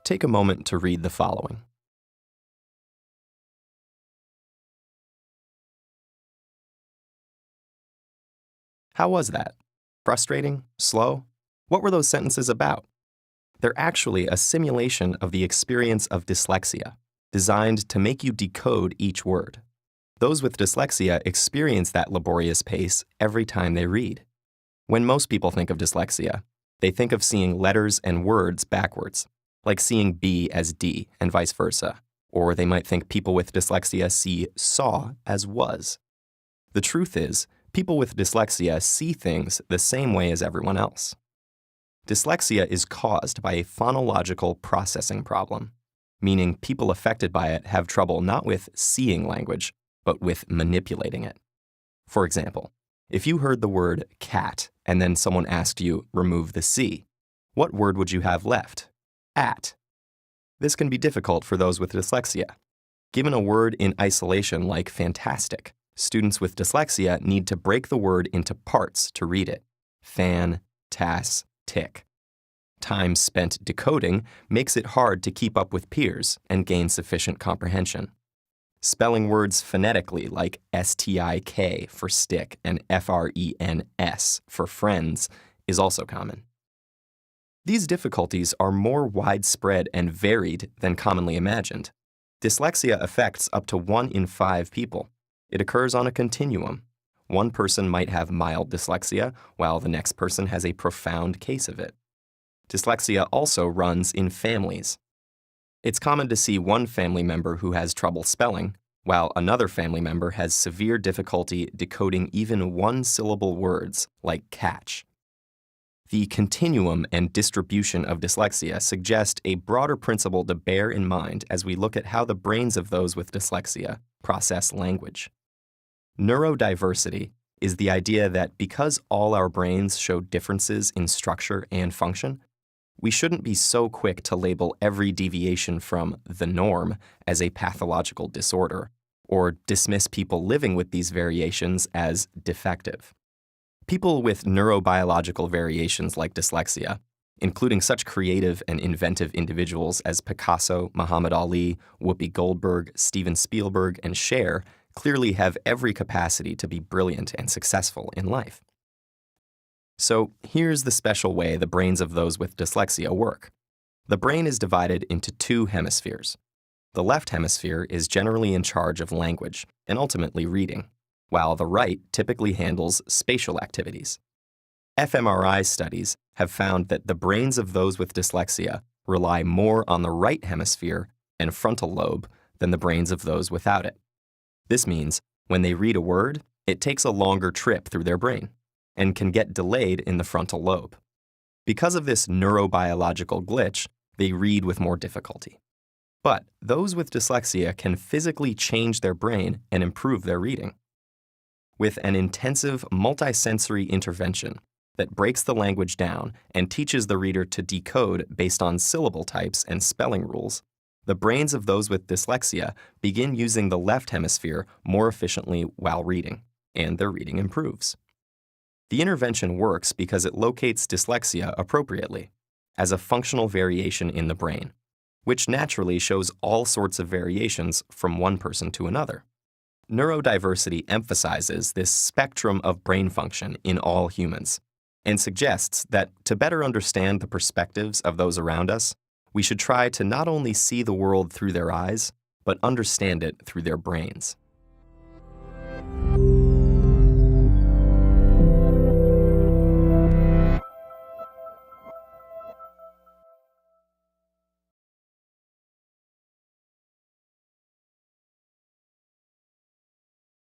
Take a moment to read the following. How was that? Frustrating? Slow? What were those sentences about? They're actually a simulation of the experience of dyslexia, designed to make you decode each word. Those with dyslexia experience that laborious pace every time they read. When most people think of dyslexia, they think of seeing letters and words backwards, like seeing B as D and vice versa, or they might think people with dyslexia see saw as was. The truth is, people with dyslexia see things the same way as everyone else. Dyslexia is caused by a phonological processing problem, meaning people affected by it have trouble not with seeing language, but with manipulating it. For example, if you heard the word cat and then someone asked you, remove the C, what word would you have left? At. This can be difficult for those with dyslexia. Given a word in isolation like fantastic, students with dyslexia need to break the word into parts to read it. Fan, tas, tick. Time spent decoding makes it hard to keep up with peers and gain sufficient comprehension. Spelling words phonetically like S-T-I-K for stick and F-R-E-N-S for friends is also common. These difficulties are more widespread and varied than commonly imagined. Dyslexia affects up to 1 in 5 people. It occurs on a continuum. One person might have mild dyslexia, while the next person has a profound case of it. Dyslexia also runs in families. It's common to see one family member who has trouble spelling, while another family member has severe difficulty decoding even one-syllable words like catch. The continuum and distribution of dyslexia suggest a broader principle to bear in mind as we look at how the brains of those with dyslexia process language. Neurodiversity is the idea that because all our brains show differences in structure and function, we shouldn't be so quick to label every deviation from the norm as a pathological disorder, or dismiss people living with these variations as defective. People with neurobiological variations like dyslexia, including such creative and inventive individuals as Picasso, Muhammad Ali, Whoopi Goldberg, Steven Spielberg, and Cher, clearly have every capacity to be brilliant and successful in life. So here's the special way the brains of those with dyslexia work. The brain is divided into 2 hemispheres. The left hemisphere is generally in charge of language and ultimately reading, while the right typically handles spatial activities. fMRI studies have found that the brains of those with dyslexia rely more on the right hemisphere and frontal lobe than the brains of those without it. This means when they read a word, it takes a longer trip through their brain and can get delayed in the frontal lobe. Because of this neurobiological glitch, they read with more difficulty. But those with dyslexia can physically change their brain and improve their reading. With an intensive multisensory intervention that breaks the language down and teaches the reader to decode based on syllable types and spelling rules, the brains of those with dyslexia begin using the left hemisphere more efficiently while reading, and their reading improves. The intervention works because it locates dyslexia appropriately, as a functional variation in the brain, which naturally shows all sorts of variations from one person to another. Neurodiversity emphasizes this spectrum of brain function in all humans, and suggests that to better understand the perspectives of those around us, we should try to not only see the world through their eyes, but understand it through their brains.